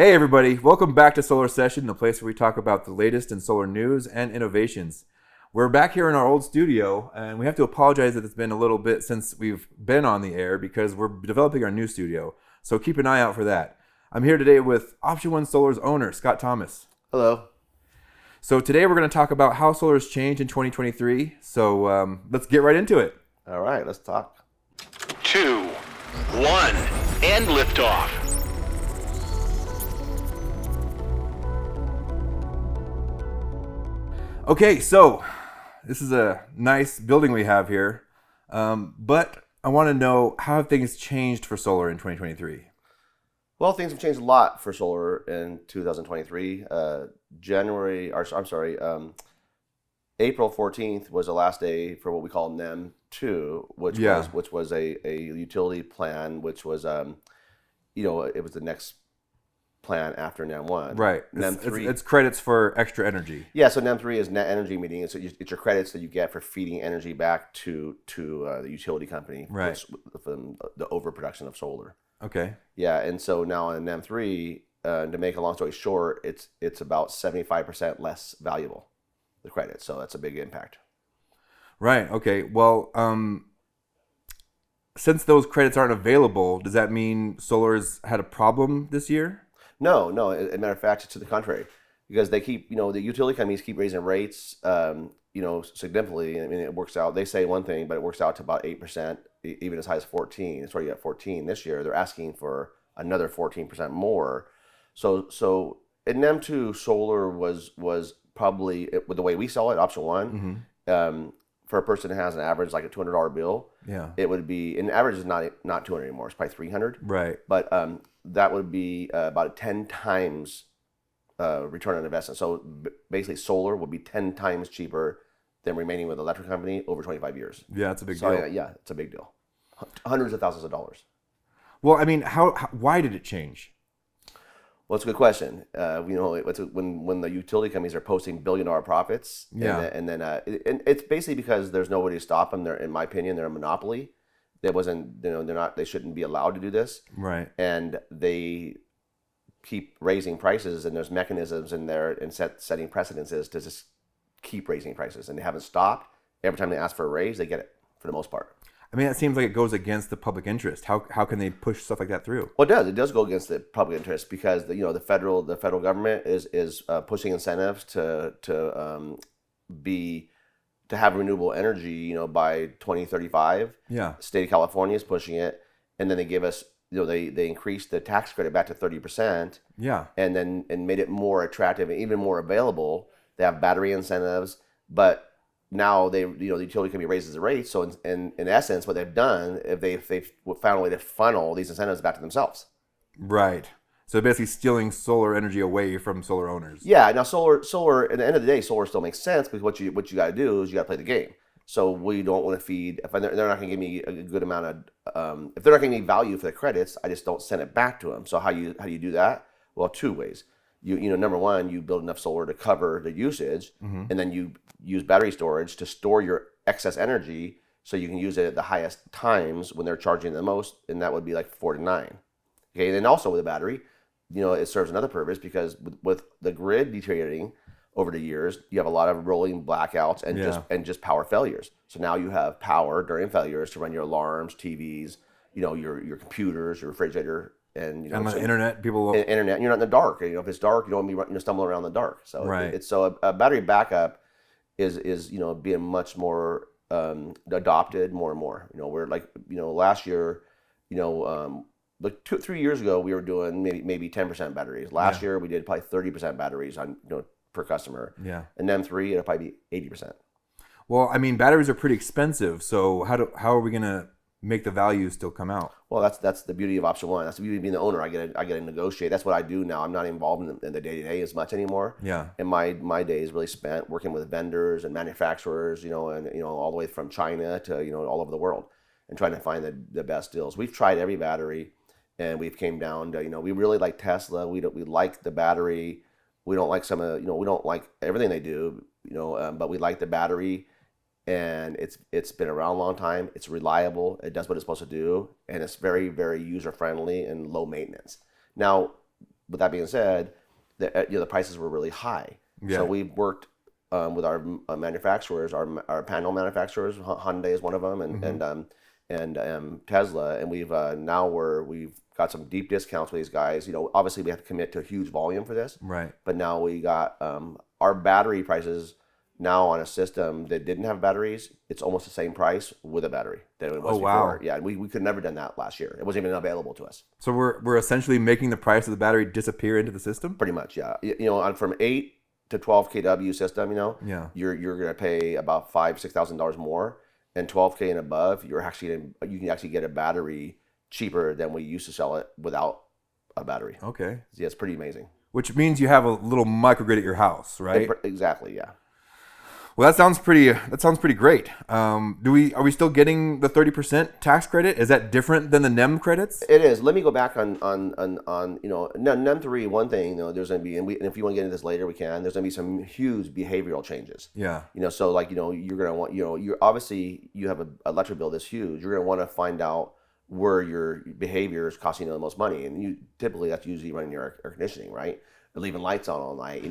Hey everybody, welcome back to Solar Session, the place where we talk about the latest in solar news and innovations. We're back here in our old studio, and we have to apologize that it's been a little bit since we've been on the air because we're developing our new studio, so keep an eye out for that. I'm here today with Option 1 Solar's owner, Scott Thomas. Hello. So today we're going to talk about how solar has changed in 2023, so let's get right into it. All right, let's talk. 2, 1, and liftoff. Okay, so this is a nice building we have here, but I want to know, how have things changed for solar in 2023? Well, things have changed a lot for solar in 2023. April 14th was the last day for what we call NEM 2, which was a utility plan, which was it was the next plan after NEM 1. Right. NEM 3. It's credits for extra energy. Yeah, so NEM 3 is net energy meeting. It's your credits that you get for feeding energy back to the utility company, right, from the overproduction of solar. Okay. Yeah, and so now in NEM 3, to make a long story short, it's about 75% less valuable, the credit. So that's a big impact. Right. Okay. Well, since those credits aren't available, does that mean solar's had a problem this year? No. As a matter of fact, it's to the contrary, because they keep, the utility companies keep raising rates, significantly. I mean, it works out. They say one thing, but it works out to about 8%, even as high as 14. It's already at 14 this year. They're asking for another 14% more. So in NEM 2, solar was probably, with the way we saw it, option one. Mm-hmm. For a person who has an average like a $200 bill, it would be, and average is not 200 anymore. It's probably 300. Right. But that would be about 10 times return on investment. So basically, solar would be 10 times cheaper than remaining with the electric company over 25 years. Yeah, it's a big deal. Yeah, it's a big deal. Hundreds of thousands of dollars. Well, I mean, why did it change? Well, it's a good question. When the utility companies are posting billion-dollar profits, and it's basically because there's nobody to stop them. In my opinion, they're a monopoly. They shouldn't be allowed to do this. Right. And they keep raising prices, and there's mechanisms in there and setting precedences to just keep raising prices, and they haven't stopped. Every time they ask for a raise, they get it for the most part. I mean, that seems like it goes against the public interest. How can they push stuff like that through? Well, it does. It does go against the public interest because the federal government is pushing incentives to have renewable energy, by 2035. Yeah. The state of California is pushing it, and then they give us, they increased the tax credit back to 30%. Yeah. And made it more attractive and even more available. They have battery incentives, but now the utility company raises the rate. So in essence, what they've done, if they've found a way to funnel these incentives back to themselves. Right. So basically stealing solar energy away from solar owners. Yeah. Now solar at the end of the day, solar still makes sense because what you got to do is you got to play the game. So we don't want to feed. If they're not going to give me a good amount of, if they're not going to give me value for the credits, I just don't send it back to them. So how do you do that? Well, two ways. Number one, you build enough solar to cover the usage, mm-hmm. and then you use battery storage to store your excess energy so you can use it at the highest times when they're charging the most, and that would be like 4 to 9. Okay, and then also with a battery, it serves another purpose because with the grid deteriorating over the years, you have a lot of rolling blackouts and just power failures. So now you have power during failures to run your alarms, TVs, your computers, your refrigerator. And the internet, internet. You're not in the dark. If it's dark, you don't want to be stumbling around in the dark. So right. A battery backup is being much more adopted more and more. We're like last year, like 2-3 years ago, we were doing maybe 10% batteries. Last year we did probably 30% batteries on per customer. Yeah. And then 3, it'll probably be 80%. Well, I mean, batteries are pretty expensive. So how are we gonna make the value still come out? Well, that's the beauty of option one. That's the beauty of being the owner. I get to negotiate. That's what I do now. I'm not involved in the day-to-day as much anymore. Yeah. And my day is really spent working with vendors and manufacturers, and all the way from China to all over the world, and trying to find the best deals. We've tried every battery, and we've came down to we really like Tesla. We like the battery. We don't like we don't like everything they do, but we like the battery. And it's been around a long time. It's reliable. It does what it's supposed to do, and it's very, very user friendly and low maintenance. Now, with that being said, the prices were really high. Yeah. So we worked with our manufacturers, our panel manufacturers. Hyundai is one of them, and Tesla, and we've got some deep discounts with these guys. Obviously we have to commit to a huge volume for this, Right. but now we got our battery prices now on a system that didn't have batteries. It's almost the same price with a battery than it was before. Wow. Yeah, and we could never done that last year. It wasn't even available to us. So we're essentially making the price of the battery disappear into the system? Pretty much, yeah. From 8 to 12 kW system, Yeah. you're gonna pay about $5,000-$6,000 more, and 12K and above, you can actually get a battery cheaper than we used to sell it without a battery. Okay. Yeah, it's pretty amazing. Which means you have a little microgrid at your house, right? Exactly, yeah. Well, that sounds pretty great. Are we still getting the 30% tax credit? Is that different than the NEM credits? It is. Let me go back on NEM 3. One thing, there's going to be, and if you want to get into this later, we can. There's going to be some huge behavioral changes. Yeah. So like you're going to want you're obviously you have an electric bill that's huge. You're going to want to find out where your behavior is costing you the most money, and typically that's usually running your air conditioning, right? Leaving lights on all night.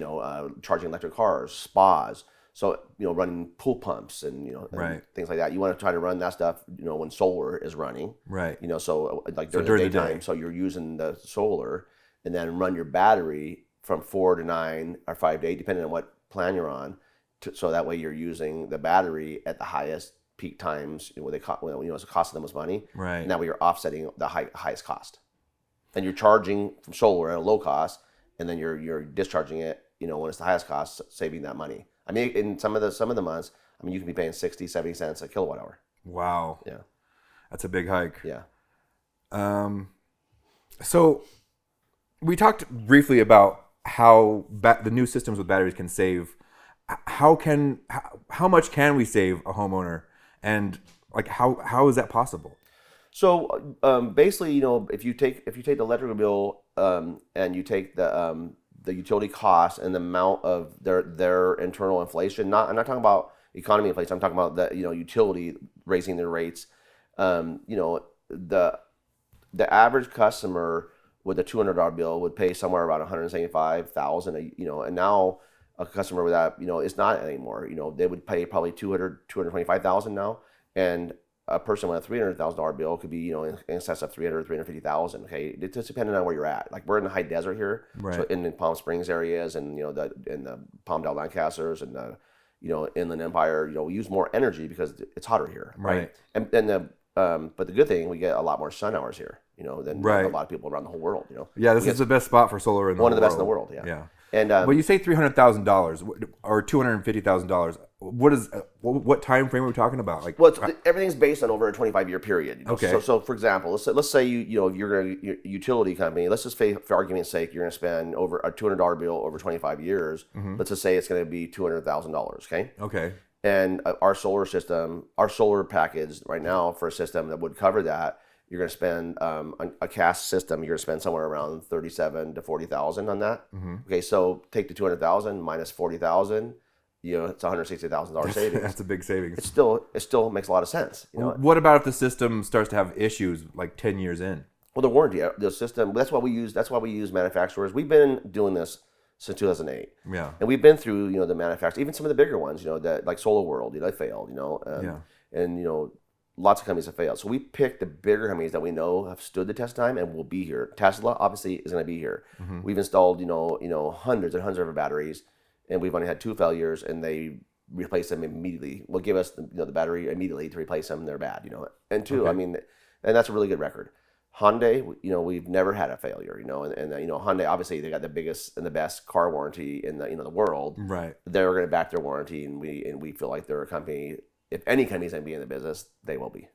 Charging electric cars, spas. So, running pool pumps and, Right. things like that. You want to try to run that stuff, when solar is running. Right. So like So during the during the daytime. day. So you're using the solar and then run your battery from 4 to 9 or 5 to 8, depending on what plan you're on. So that way you're using the battery at the highest peak times, where it's costing the most money. Right. And that way you're offsetting the highest cost. And you're charging from solar at a low cost, and then you're discharging it, when it's the highest cost, saving that money. I mean, in some of the months, you can be paying 60, 70 cents a kilowatt hour. Wow. Yeah. That's a big hike. Yeah. So we talked briefly about how the new systems with batteries can save. How much can we save a homeowner, and like how is that possible? So basically, if you take the electrical bill and you take the utility costs and the amount of their internal inflation. I'm not talking about economy inflation. I'm talking about the utility raising their rates. The average customer with a $200 bill would pay somewhere around $175,000. And now a customer with that it's not anymore. They would pay probably $225,000 now, and a person with a $300,000 bill could be, in excess of $350,000. Okay, it's just depending on where you're at. Like we're in the high desert here, Right. So in the Palm Springs areas, and in the Palmdale Lancasters, and the Inland Empire, we use more energy because it's hotter here, right? And but the good thing, we get a lot more sun hours here, than Right. a lot of people around the whole world. Yeah, this is the best spot for solar in the one whole of the best in the world. world. Yeah. Yeah. And When you say $300,000 or $250,000, what time frame are we talking about? Like, well, everything's based on over a 25-year period. Okay. So for example, let's say you're a utility company. Let's just say, for argument's sake, you're going to spend over a $200 bill over 25 years. Mm-hmm. Let's just say it's going to be $200,000. Okay. Okay. And our solar package right now for a system that would cover that, you're going to spend a cast system. You're going to spend somewhere around $37,000 to $40,000 on that. Mm-hmm. Okay, so take the $200,000 minus $40,000. It's $160,000 savings. That's a big savings. It still makes a lot of sense. What about if the system starts to have issues like 10 years in? Well, the warranty, the system. That's why we use manufacturers. We've been doing this since 2008. Yeah. And we've been through the manufacturers, even some of the bigger ones. That like Solar World. They failed. Yeah. And lots of companies have failed. So we picked the bigger companies that we know have stood the test of time and will be here. Tesla obviously is going to be here. Mm-hmm. We've installed hundreds and hundreds of batteries, and we've only had 2 failures, and they replace them immediately. Will give us the battery immediately to replace them. They're bad. And 2, Okay. and that's a really good record. Hyundai, we've never had a failure. And Hyundai, obviously they got the biggest and the best car warranty in the world. Right. They're going to back their warranty, and we feel like they're a company. If any company's going to be in the business, they will be.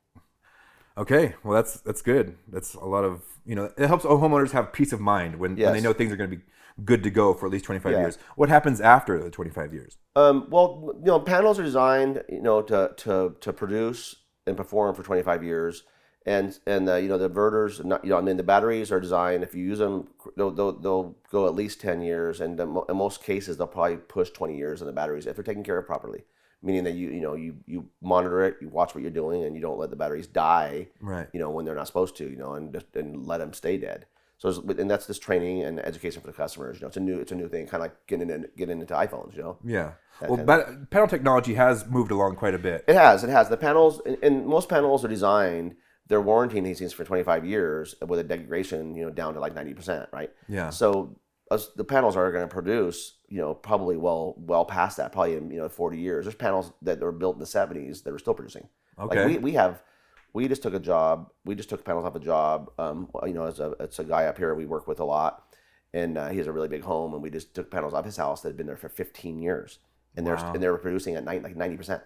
Okay, well that's good. That's a lot of it helps homeowners have peace of mind when they know things are going to be good to go for at least 25 years. What happens after the 25 years? Well, panels are designed to produce and perform for 25 years, and the inverters, the batteries are designed. If you use them, they'll go at least 10 years, and in most cases they'll probably push 20 years in the batteries if they're taken care of properly. Meaning that you monitor it, you watch what you're doing, and you don't let the batteries die, Right. When they're not supposed to, and let them stay dead. So and that's this training and education for the customers. It's a new thing, kind of like getting into iPhones. Yeah. Well, panel technology has moved along quite a bit. It has. The panels, and most panels are designed. They're warranting these things for 25 years with a degradation, down to like 90%, right? Yeah. So the panels are going to produce, probably well past that, probably in 40 years. There's panels that were built in the 70s that are still producing. Okay. Like we just took a job. We just took panels off a job. It's a guy up here we work with a lot, and he has a really big home, and we just took panels off his house that had been there for 15 years, and they were producing at 90%.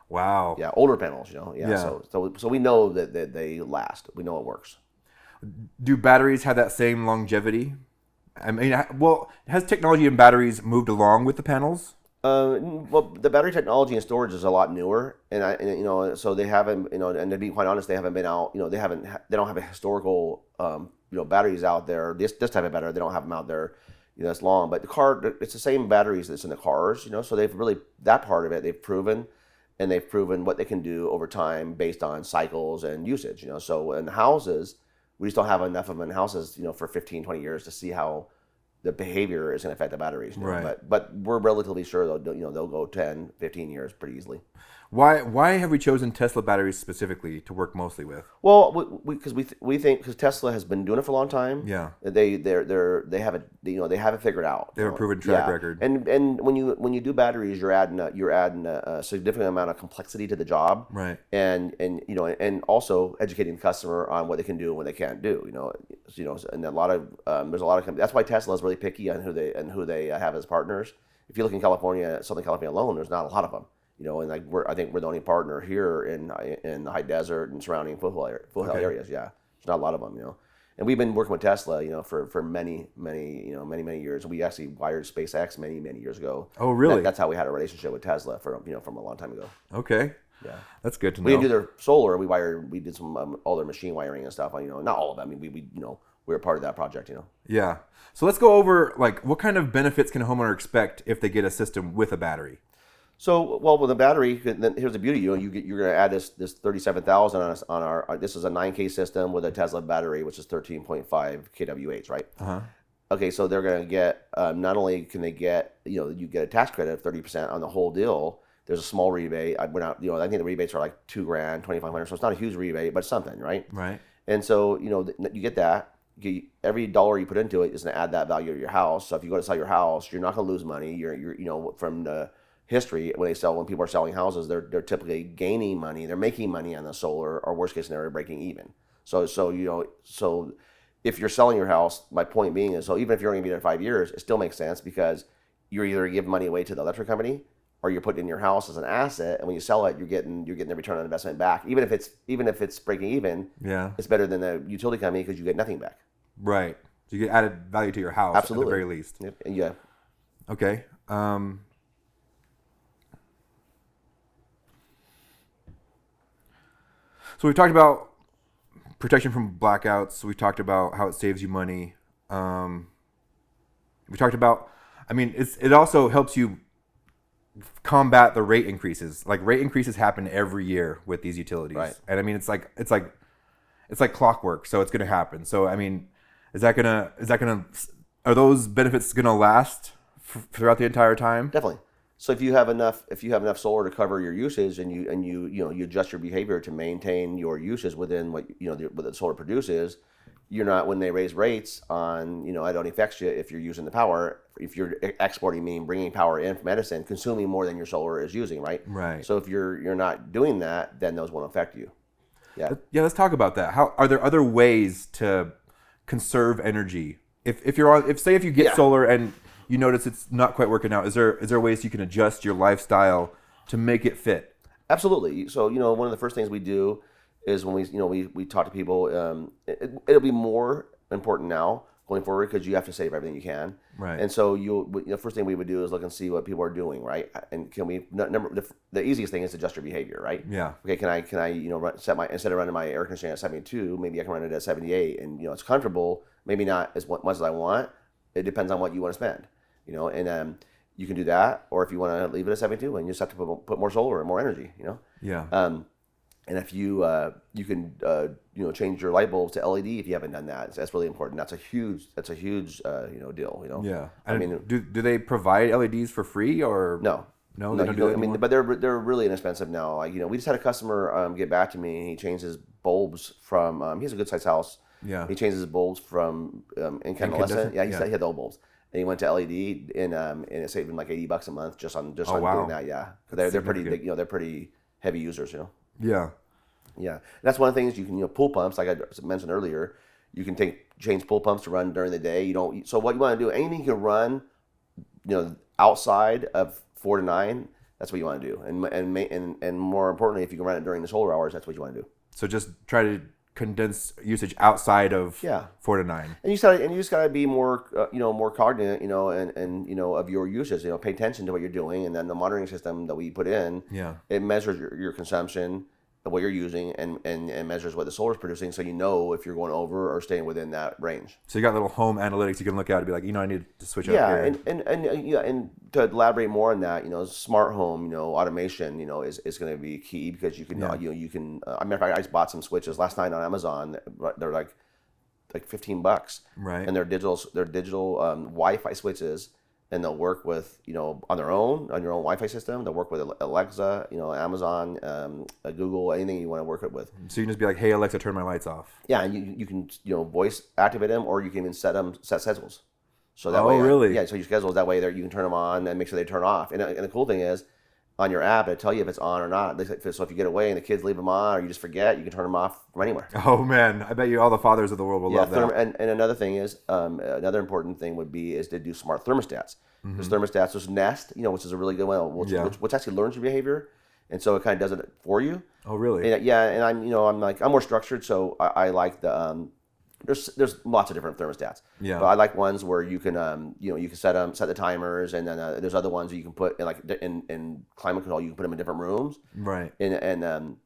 Wow. Yeah, older panels, Yeah. So we know that they last. We know it works. Do batteries have that same longevity? I mean, well, has technology in batteries moved along with the panels? Well, the battery technology and storage is a lot newer, so they haven't, and to be quite honest, they haven't been out, they don't have a historical, batteries out there. This type of battery, they don't have them out there, as long. But it's the same batteries that's in the cars, So they've really, that part of it, they've proven. And they've proven what they can do over time based on cycles and usage, So in houses, we just don't have enough of them in houses, for 15, 20 years to see how the behavior is going to affect the batteries. Right. But we're relatively sure they'll go 10, 15 years pretty easily. Why have we chosen Tesla batteries specifically to work mostly with? Well, because we think because Tesla has been doing it for a long time. Yeah. They have it figured out. They have a proven track record. And when you do batteries, you're adding a significant amount of complexity to the job. Right. And also educating the customer on what they can do and what they can't do. And a lot of there's a lot of companies. That's why Tesla is really picky on who they have as partners. If you look in California, Southern California alone, there's not a lot of them. And I think we're the only partner here in the high desert and surrounding foothill areas. Yeah, there's not a lot of them. And we've been working with Tesla, for many years. We actually wired SpaceX many years ago. Oh, really? That's how we had a relationship with Tesla from a long time ago. Okay. Yeah, that's good to know. We didn't do their solar. We did some all their machine wiring and stuff. Not all of them. I mean, we were part of that project. Yeah. So let's go over what kind of benefits can a homeowner expect if they get a system with a battery. So, well, with the battery, then here's the beauty. You're going to add this 37,000 on our. This is a 9K system with a Tesla battery, which is 13.5 kWh, right? Uh-huh. Okay, so they're going to get. Not only can they get, you get a tax credit of 30% on the whole deal. There's a small rebate. I think the rebates are like $2,000, $2,500. So it's not a huge rebate, but something, right? Right. And so you get that. Every dollar you put into it is going to add that value to your house. So if you go to sell your house, you're not going to lose money. You're from the history, when people are selling houses, they're typically gaining money. They're making money on the solar, or worst case scenario, breaking even. So if you're selling your house, my point being is, so even if you're going to be there 5 years, it still makes sense because you're either giving money away to the electric company or you're putting it in your house as an asset, and when you sell it, you're getting the return on investment back. Even if it's breaking even, yeah, it's better than the utility company because you get nothing back. Right. So you get added value to your house. Absolutely. At the very least. Yep. Yeah. Okay. So we've talked about protection from blackouts. We talked about how it saves you money. We talked about, it also helps you combat the rate increases. Like rate increases happen every year with these utilities, right? And it's like clockwork. So it's going to happen. So are those benefits going to last throughout the entire time? Definitely. So if you have enough solar to cover your usage, and you adjust your behavior to maintain your usage within what the solar produces, you're not, when they raise rates on, it only affects you if you're using the power. If you're exporting, meaning bringing power in from Edison, consuming more than your solar is using, right? Right. So if you're not doing that, then those won't affect you. Yeah. Yeah. Let's talk about that. How are there other ways to conserve energy? If you get solar and you notice it's not quite working out, is there ways you can adjust your lifestyle to make it fit? Absolutely. So one of the first things we do is when we talk to people, it'll be more important now going forward because you have to save everything you can. Right. And so the first thing we would do is look and see what people are doing, right? And the easiest thing is to adjust your behavior, right? Yeah. Okay. Can I instead of running my air conditioning at 72, maybe I can run it at 78, and it's comfortable. Maybe not as much as I want. It depends on what you want to spend. And you can do that, or if you want to leave it at 72, and you just have to put more solar and more energy. Yeah. And if you you can change your light bulbs to LED if you haven't done that. That's really important. That's a huge deal. Yeah. I mean, do they provide LEDs for free or no. No, No, they don't do that anymore? but they're really inexpensive now. Like, we just had a customer get back to me. And he changed his bulbs from. He has a good sized house. Yeah. He changed his bulbs from incandescent. Yeah, he said he had the old bulbs, and he went to LED, and it saved him like $80 a month just on wow. doing that. Yeah, because they're pretty significant. they're pretty heavy users. Yeah. Yeah, and that's one of the things you can pool pumps, like I mentioned earlier. You can change pool pumps to run during the day. You don't. So what you want to do? Anything you can run, outside of 4 to 9. That's what you want to do, and more importantly, if you can run it during the solar hours, that's what you want to do. So just try to condense usage outside of 4 to 9. And you just gotta be more more cognizant, and of your usage. Pay attention to what you're doing, and then the monitoring system that we put in, it measures your consumption, what you're using, and measures what the solar is producing, so if you're going over or staying within that range. So you got little home analytics you can look at and be like, I need to switch up here. Yeah, and to elaborate more on that, smart home, automation, is going to be key, because you can, you can. I remember I just bought some switches last night on Amazon. They're like $15, right? And they're digital Wi-Fi switches. And they'll work with, on their own, on your own Wi-Fi system. They'll work with Alexa, Amazon, Google, anything you want to work it with. So you can just be like, hey, Alexa, turn my lights off. Yeah, and you can, voice activate them, or you can even set schedules. So that way, really? So you schedule that way, you can turn them on and make sure they turn off. And the cool thing is, on your app, it'll tell you if it's on or not. So if you get away and the kids leave them on, or you just forget, you can turn them off from anywhere. Oh man, I bet you all the fathers of the world will love that. And another thing is, another important thing would be is to do smart thermostats. Because thermostats, there's Nest, which is a really good one, which actually learns your behavior, and so it kind of does it for you. Oh really? And, and I'm more structured, so I like the there's lots of different thermostats. Yeah. But I like ones where you can you can set the timers, and then there's other ones that you can put in climate control. You can put them in different rooms. Right. And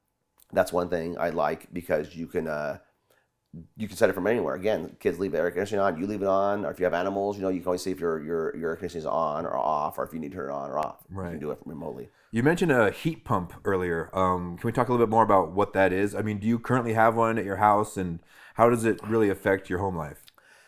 that's one thing I like, because you can set it from anywhere. Again, kids leave the air conditioning on, you leave it on, or if you have animals, you can always see if your air conditioning is on or off, or if you need to turn it on or off. Right. You can do it remotely. You mentioned a heat pump earlier. Can we talk a little bit more about what that is? I mean, do you currently have one at your house, and how does it really affect your home life?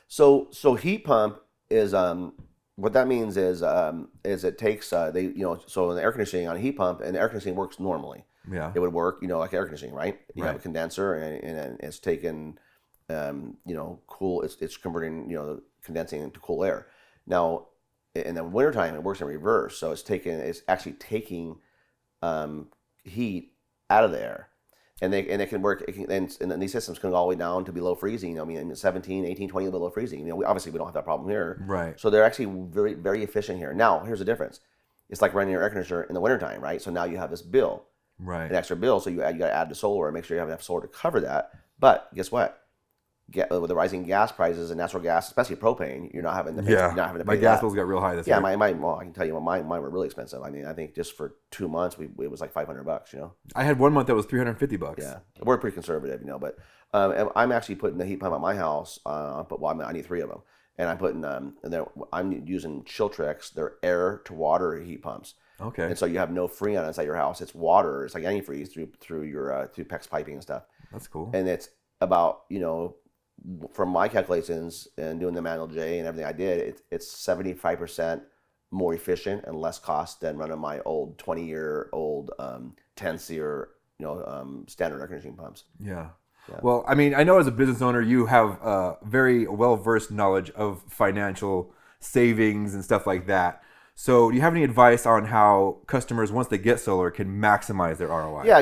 So heat pump is what that means is it takes so in the air conditioning on a heat pump, and the air conditioning works normally. Yeah. It would work like air conditioning, right? You Right. have a condenser, and it's taken cool. It's converting condensing into cool air. Now in the wintertime, it works in reverse. So it's actually taking heat out of the air. And they can work, and these systems can go all the way down to below freezing. I mean, 17, 18, 20 below freezing. Obviously we don't have that problem here. Right. So they're actually very, very efficient here. Now, here's the difference. It's like running your air conditioner in the wintertime, right? So now you have this bill, Right. an extra bill. So you got to add the solar and make sure you have enough solar to cover that. But guess what? With the rising gas prices and natural gas, especially propane, you're not having to pay. Yeah. You're not having to pay My gas that. bills got real high this Yeah, year. well, I can tell you, mine were really expensive. I mean, I think just for 2 months, it was like $500. I had 1 month that was $350. Yeah, we're pretty conservative, but I'm actually putting the heat pump at my house. I need 3 of them, and I'm putting I'm using Chiltrex. They're air to water heat pumps. Okay. And so you have no freon inside your house. It's water. It's like antifreeze through your through PEX piping and stuff. That's cool. And it's about from my calculations and doing the manual J and everything I did, it's 75% more efficient and less cost than running my old 20-year-old 10-SEER standard air conditioning pumps. Yeah. Well, I mean, I know as a business owner, you have very well-versed knowledge of financial savings and stuff like that. So do you have any advice on how customers, once they get solar, can maximize their ROI? Yeah,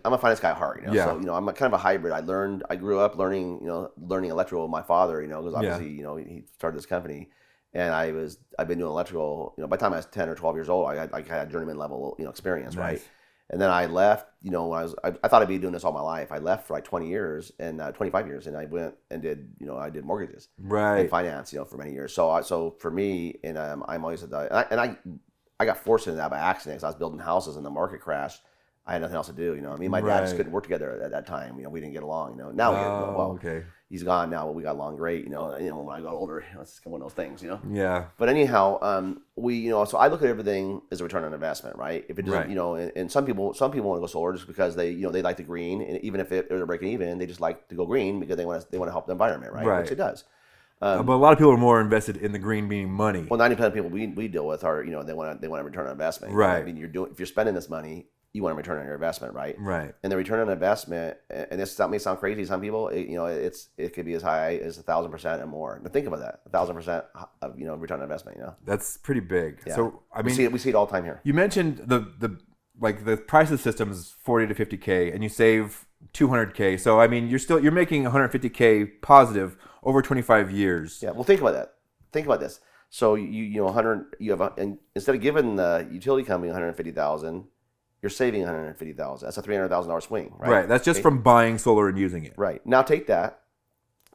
I'm a finance guy at heart. Yeah. So I'm kind of a hybrid. I grew up learning electrical with my father. Because obviously he started this company, and I've been doing electrical. By the time I was 10 or 12 years old, I had journeyman level experience, Nice. right? And then I left. When I thought I'd be doing this all my life. I left for like 20 years and 25 years, and I went and did I did mortgages, Right. and finance, for many years. So for me, and I'm always I got forced into that by accident, because I was building houses and the market crashed. I had nothing else to do. You know, me and my dad just couldn't work together at that time. You know, we didn't get along. You know, now we get well. Okay. He's gone now, but we got along great. You know, when I got older, it's one of those things. You know. Yeah. But anyhow, so I look at everything as a return on investment, right? If it doesn't, you know, and some people want to go solar just because they like the green, and even if they're breaking even, they just like to go green because they want to help the environment, right? Which it does. But a lot of people are more invested in the green being money. Well, 90% of people we deal with are, you know, they want a return on investment. Right. I mean, if you're spending this money, you want a return on your investment, right? Right. And the return on investment, and this may sound crazy to some people, it could be as high as 1,000% and more. Now think about that, 1,000% of return on investment. You know, that's pretty big. Yeah. So I mean, we see it all the time here. You mentioned the price of the system is 40 to 50K, and you save 200K. So I mean, you're making 150K positive over 25 years. Yeah. Well, think about that. Think about this. So and instead of giving the utility company 150,000. You're saving 150,000. That's a $300,000 swing, right? Right. That's just from buying solar and using it. Right. Now take that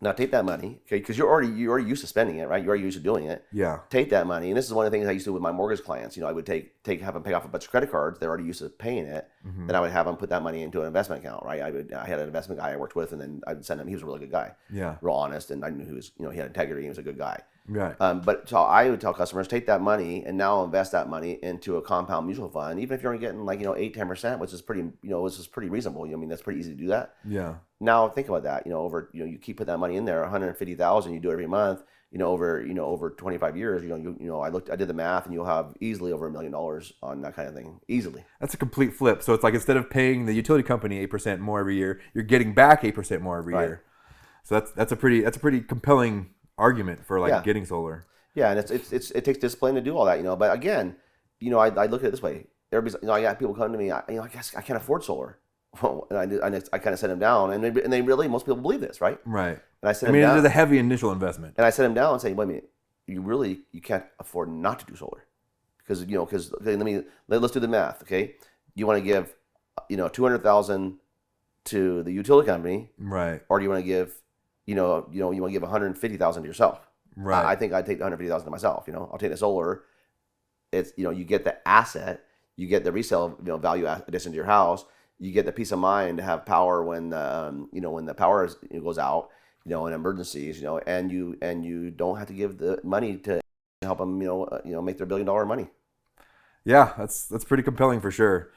money, okay? Because you're already used to spending it, right? You're already used to doing it. Yeah. Take that money, and this is one of the things I used to do with my mortgage clients. You know, I would have them pay off a bunch of credit cards. They're already used to paying it. Mm-hmm. Then I would have them put that money into an investment account, right? I had an investment guy I worked with, and then I'd send him. He was a really good guy. Yeah. Real honest, and I knew he had integrity. He was a good guy. Right. But so I would tell customers, take that money and now invest that money into a compound mutual fund, even if you're only getting 8-10%, which is pretty reasonable. I mean, that's pretty easy to do that. Yeah. Now think about that. You keep putting that money in there, 150,000. You do it every month. Over 25 years. I did the math, and you'll have easily over $1 million on that kind of thing. Easily. That's a complete flip. So it's like instead of paying the utility company 8% more every year, you're getting back 8% more every year. So that's a pretty compelling argument for getting solar. Yeah, and it takes discipline to do all that, But again, I look at it this way. Everybody's, I got people come to me. I guess I can't afford solar. Well, and I kind of set them down, and they really, most people believe this, right? Right. And I set them down. It's a heavy initial investment. And I set them down and say, wait a minute, you can't afford not to do solar, because let's do the math, okay? You want to give, 200,000 to the utility company, right? Or do you want to give you want to give 150,000 to yourself. Right. I think I'd take the 150,000 to myself. I'll take the solar. It's you get the asset, you get the resale value addition to your house, you get the peace of mind to have power when the power goes out, in emergencies, and you don't have to give the money to help them make their $1 billion money. Yeah, that's pretty compelling for sure.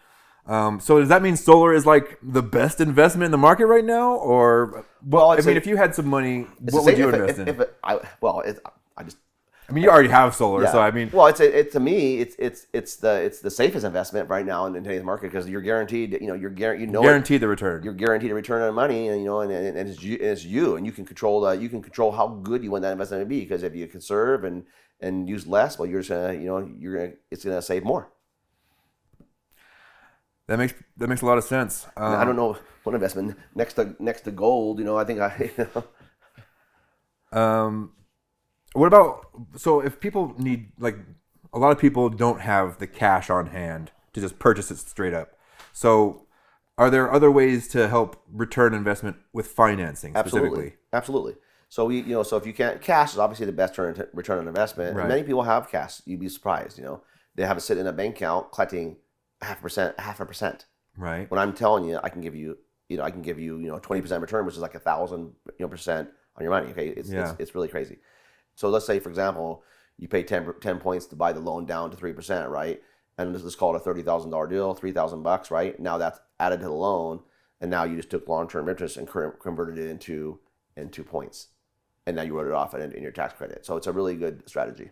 So does that mean solar is like the best investment in the market right now, or if you had some money, what would you invest in? You already have solar, yeah. So I mean, to me, it's the safest investment right now in today's market, because you're guaranteed, guaranteed the return. You're guaranteed a return on money, and it's you, and you can control how good you want that investment to be, because if you conserve and use less, well, you're just gonna it's gonna save more. That makes a lot of sense. I don't know what investment next to gold. I think What about, so if people need, a lot of people don't have the cash on hand to just purchase it straight up. So are there other ways to help return investment with financing specifically? Absolutely. So so if you can't, cash is obviously the best return on investment. Right. And many people have cash. You'd be surprised. They have it sit in a bank account collecting 0.5%. Right. When I'm telling you, I can give you 20% return, which is like 1,000% on your money. Okay, it's really crazy. So let's say, for example, you pay 10 points to buy the loan down to 3%, right? And let's call it a $30,000 deal, $3,000, right? Now that's added to the loan, and now you just took long-term interest and converted it into points, and now you wrote it off in your tax credit. So it's a really good strategy.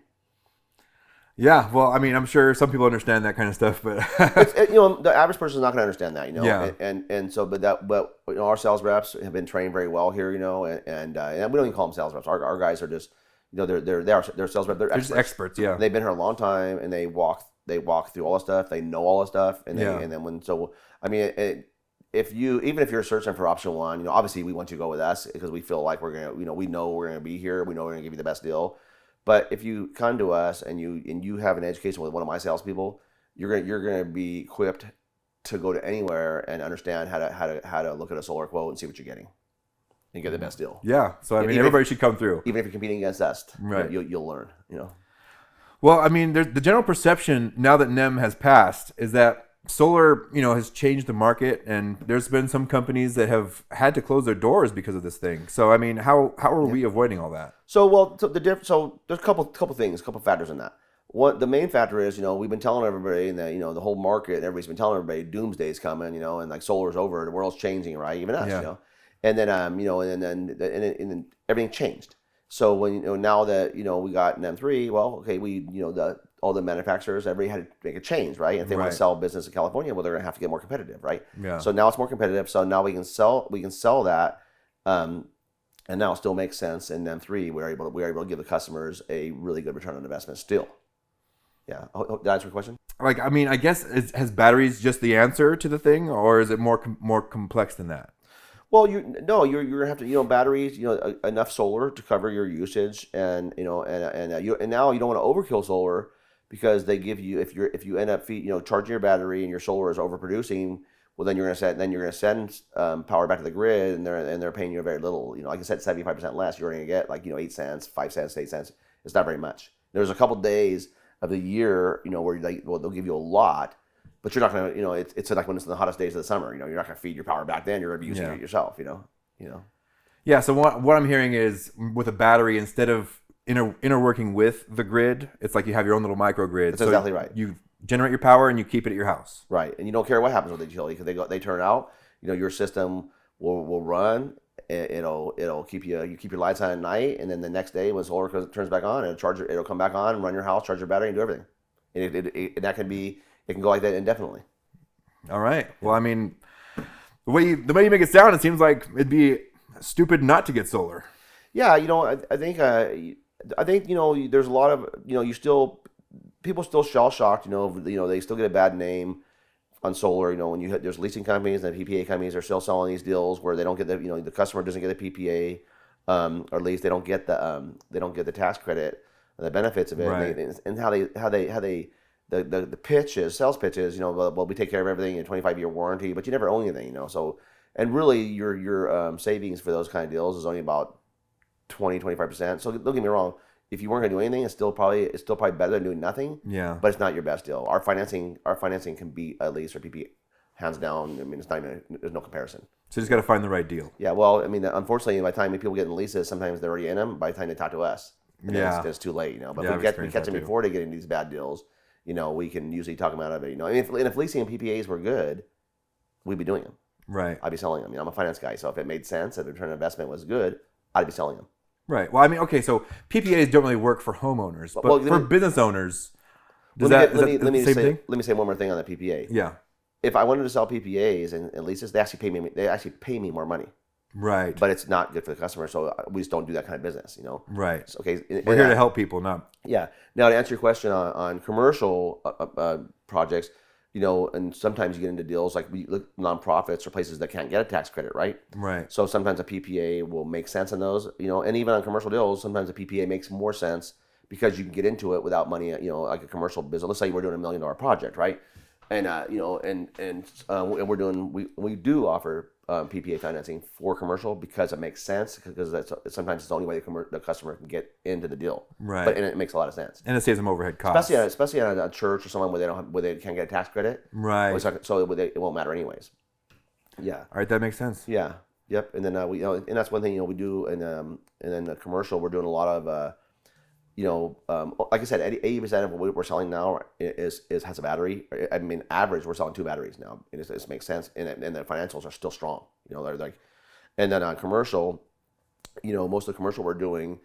Yeah, well, I'm sure some people understand that kind of stuff, but the average person is not going to understand that, Yeah. And so, but our sales reps have been trained very well here, and we don't even call them sales reps. Our guys are just, they're sales reps. They're just experts, yeah. They've been here a long time, and they walk through all the stuff. They know all the stuff, and if you're searching for option one, obviously we want you to go with us, because we feel like we're gonna, we know we're gonna be here. We know we're gonna give you the best deal. But if you come to us and you have an education with one of my salespeople, you're gonna be equipped to go to anywhere and understand how to look at a solar quote and see what you're getting, and get the best deal. Yeah. So everybody should come through, even if you're competing against us. Right. You'll learn. Well, the general perception now that NEM has passed is that solar, has changed the market, and there's been some companies that have had to close their doors because of this thing. So, I mean, how are we avoiding all that? So there's a couple things, a couple factors in that. What the main factor is, we've been telling everybody, and that the whole market, everybody's been telling everybody, doomsday's coming, and like solar's over, the world's changing, right? Even us, Yeah. and then and then everything changed. So when now that we got an M3, well, okay, all the manufacturers, everybody had to make a change, right? And if they want Right. to sell business in California, well, they're going to have to get more competitive, right? Yeah. So now it's more competitive. So now we can sell that, and now it still makes sense. In M3, we're able to give the customers a really good return on investment still. Yeah. Did I answer your question? Like, I mean, I guess has batteries just the answer to the thing, or is it more complex than that? Well, you're gonna have to batteries, enough solar to cover your usage, and and now you don't want to overkill solar, because they give you, if you end up charging your battery and your solar is overproducing, well, then you're gonna send power back to the grid, and they're paying you very little. Like I said, 75% less. You're gonna get 8 cents, 5 cents, 8 cents. It's not very much. There's a couple days of the year where they'll give you a lot, but you're not gonna it's like when it's in the hottest days of the summer. You're not gonna feed your power back then. You're gonna be using it yourself. Yeah. So what I'm hearing is, with a battery, instead of interworking with the grid, it's like you have your own little microgrid. That's exactly right. You generate your power and you keep it at your house. Right, and you don't care what happens with the utility, because they turn out. Your system will run. It'll keep your lights on at night, and then the next day when solar turns back on, it'll come back on and run your house, charge your battery, and do everything. And it can go like that indefinitely. All right. Well, I mean, the way you make it sound, it seems like it'd be stupid not to get solar. Yeah, I think there's a lot of people still shell shocked. They still get a bad name on solar. When there's leasing companies and PPA companies are still selling these deals where they don't get the customer doesn't get the PPA, or at least they don't get the tax credit and the benefits of it. Right. And how they the sales pitches, well, we take care of everything, 25-year warranty, but you never own anything, So, and really your savings for those kind of deals is only about 20-25%. So don't get me wrong, if you weren't going to do anything, it's still probably better than doing nothing. Yeah. But it's not your best deal. Our financing can beat at least our PPA hands down. I mean, there's no comparison. So you just got to find the right deal. Yeah. Well, I mean, unfortunately, by the time people get in leases, sometimes they're already in them. By the time they talk to us, it's too late. But Yeah, we catch them before they get into these bad deals. We can usually talk them out of it. If leasing and PPAs were good, we'd be doing them. Right. I'd be selling them. I'm a finance guy, so if it made sense, if the return on investment was good, I'd be selling them. Right. Well, I mean, okay, so PPAs don't really work for homeowners, but for business owners, let me say one more thing on the PPA. Yeah. If I wanted to sell PPAs and leases, they actually pay me more money. Right. But it's not good for the customer, so we just don't do that kind of business. Right. So, okay. We're here to help people, not. Yeah. Now, to answer your question on commercial projects, and sometimes you get into deals like nonprofits or places that can't get a tax credit, right? Right. So sometimes a PPA will make sense in those, and even on commercial deals, sometimes a PPA makes more sense because you can get into it without money, like a commercial business. Let's say we're doing $1 million project, right? And we're doing, we do offer PPA financing for commercial because it makes sense, because sometimes it's the only way the customer can get into the deal. Right. And it makes a lot of sense. And it saves them overhead costs. Especially on a church or someone where they can't get a tax credit. Right. So it won't matter anyways. Yeah. All right, that makes sense. Yeah. Yep. And then and that's one thing we do, and then the commercial, we're doing a lot of like I said, 80% of what we're selling now has a battery. I mean, average, we're selling 2 batteries now. It makes sense, and the financials are still strong. They're like, and then on commercial, most of the commercial we're doing,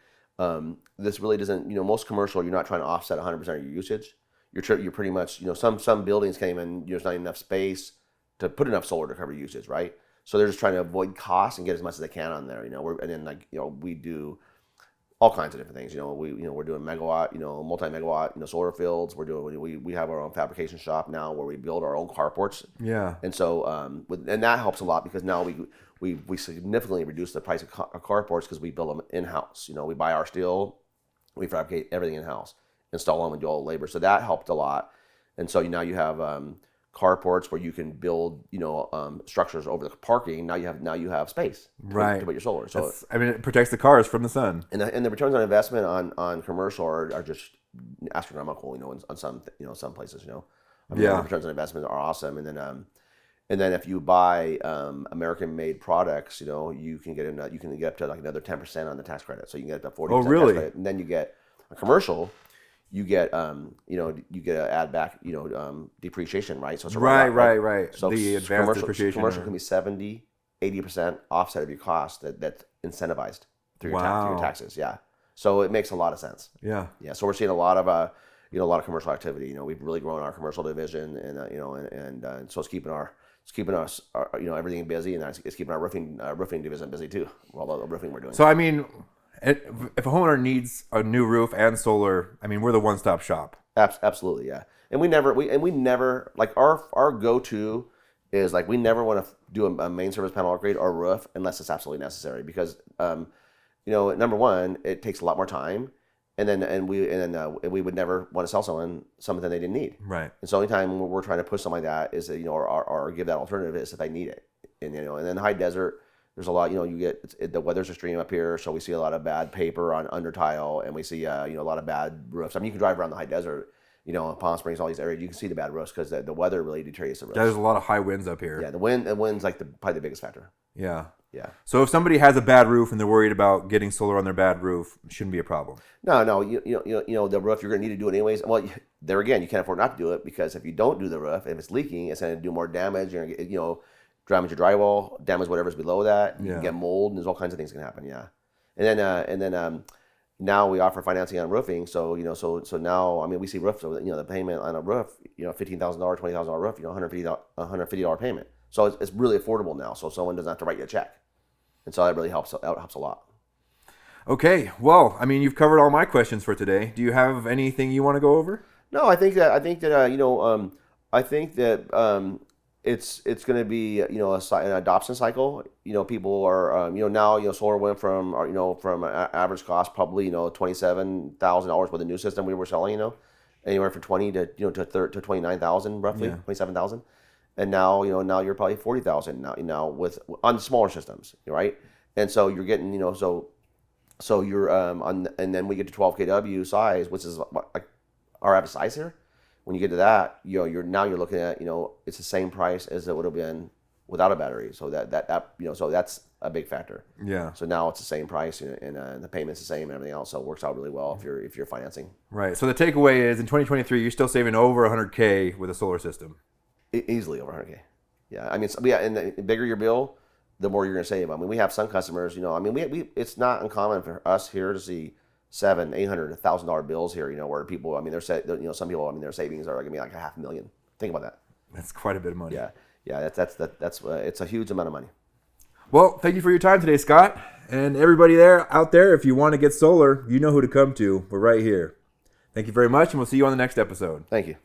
this really doesn't. Most commercial, you're not trying to offset 100% of your usage. You're pretty much, some buildings can't even. There's not enough space to put enough solar to cover usage, right? So they're just trying to avoid costs and get as much as they can on there. And then we do all kinds of different things. We're doing megawatt, multi-megawatt, solar fields. We have our own fabrication shop now where we build our own carports. Yeah. And so and that helps a lot, because now we significantly reduce the price of carports because we build them in-house. We buy our steel, we fabricate everything in-house, install them, and do all the labor. So that helped a lot. And so now you have carports where you can build, structures over the parking. Now you have space to put your solar. So it protects the cars from the sun. And the returns on investment on commercial are just astronomical. On some places. I mean, Yeah. the returns on investment are awesome. And then if you buy American-made products, you can get up to like another 10% on the tax credit. So you can get up to 40% Oh, really? tax credit. And then you get a commercial. You get you get to add back depreciation, right? So it's a write-off, Right. So The advanced depreciation. commercial can be 70, 80% offset of your cost that's incentivized through your taxes. Yeah. So it makes a lot of sense. Yeah. Yeah. So we're seeing a lot of a lot of commercial activity. We've really grown our commercial division, and so it's keeping us everything busy, and it's keeping our roofing division busy too. All the roofing we're doing. So I mean, if a homeowner needs a new roof and solar, I mean, we're the one-stop shop. Absolutely, yeah. And we never like our go-to is like we never want to do a main service panel upgrade or roof unless it's absolutely necessary because number one, it takes a lot more time, and we would never want to sell someone something they didn't need. Right. And so anytime we're trying to push something like that is or give that alternative is if they need it. And and then high desert, there's a lot. You get the weather's extreme up here, so we see a lot of bad paper on under tile, and we see a lot of bad roofs. I mean, you can drive around the high desert, Palm Springs, all these areas, you can see the bad roofs because the weather really deteriorates the roofs. There's a lot of high winds up here. Yeah, the wind's like probably the biggest factor. Yeah. Yeah. So if somebody has a bad roof and they're worried about getting solar on their bad roof, it shouldn't be a problem. No, the roof you're going to need to do it anyways. Well, there again, you can't afford not to do it because if you don't do the roof, if it's leaking, it's going to do more damage. You're going to get, damage your drywall, damage whatever's below that. You can get mold, and there's all kinds of things that can happen. Yeah, and then now we offer financing on roofing. So so now I mean we see roofs. So the payment on a roof, $15,000, $20,000 roof, $150 payment. So it's really affordable now. So someone doesn't have to write you a check. And so that really helps. That helps a lot. Okay. Well, I mean, you've covered all my questions for today. Do you have anything you want to go over? No, I think that it's going to be an adoption cycle. People are now solar went from from an average cost probably $27,000 with a new system we were selling anywhere from 20 to to 29,000 roughly 27,000. And now you're probably 40,000 now with on smaller systems, right? And so you're getting so you're on, and then we get to 12 kW size, which is like our average size here. When you get to that, you're looking at it's the same price as it would have been without a battery. So so that's a big factor. Yeah. So now it's the same price and the payment's the same and everything else. So it works out really well if you're financing. Right. So the takeaway is in 2023 you're still saving over $100K with a solar system. Easily over 100K. Yeah, I mean, and the bigger your bill, the more you're going to save. I mean, we have some customers, I mean, we it's not uncommon for us here to see $700, $800, $1,000 bills here, where people, I mean, some people, I mean, their savings are going to be like $500,000. Think about that. That's quite a bit of money. Yeah, that's it's a huge amount of money. Well, thank you for your time today, Scott, and everybody out there. If you want to get solar, you know who to come to. We're right here. Thank you very much, and we'll see you on the next episode. Thank you.